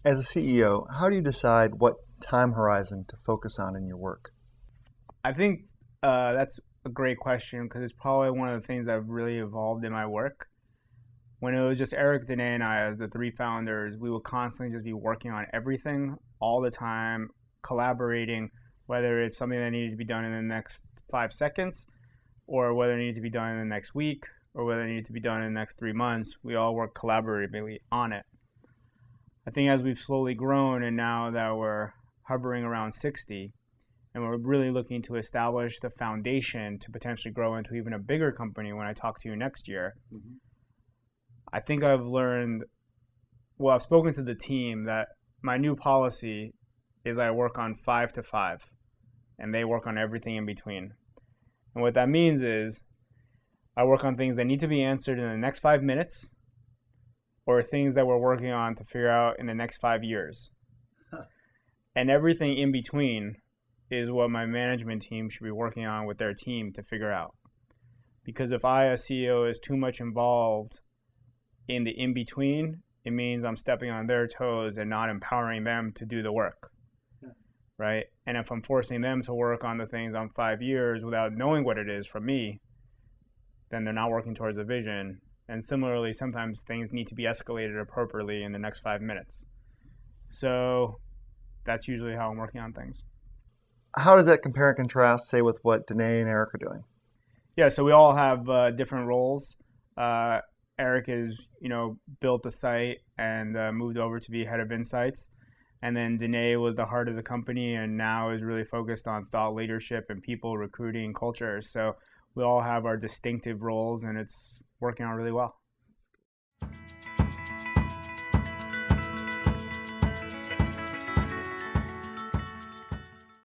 As a CEO, how do you decide what time horizon to focus on in your work? I think that's a great question because it's probably one of the things that have really evolved in my work. When it was just Eric, Danae, and I as the three founders, we would constantly just be working on everything all the time, collaborating, whether it's something that needed to be done in the next 5 seconds or whether it needed to be done in the next week or whether it needed to be done in the next 3 months. We all work collaboratively on it. I think as we've slowly grown and now that we're hovering around 60, and we're really looking to establish the foundation to potentially grow into even a bigger company when I talk to you next year. Mm-hmm. I think I've learned, I've spoken to the team that my new policy is I work on 5 to 5, and they work on everything in between. And what that means is I work on things that need to be answered in the next 5 minutes or things that we're working on to figure out in the next 5 years. And everything in between is what my management team should be working on with their team to figure out. Because if I, as CEO, is too much involved in the in-between, it means I'm stepping on their toes and not empowering them to do the work, right? And if I'm forcing them to work on the things on 5 years without knowing what it is from me, then they're not working towards a vision. And similarly, sometimes things need to be escalated appropriately in the next 5 minutes. So that's usually how I'm working on things. How does that compare and contrast, say, with what Danae and Eric are doing? Yeah, so we all have different roles. Eric is, built the site and moved over to be head of insights. And then Danae was the heart of the company and now is really focused on thought leadership and people, recruiting, culture. So we all have our distinctive roles and it's working out really well.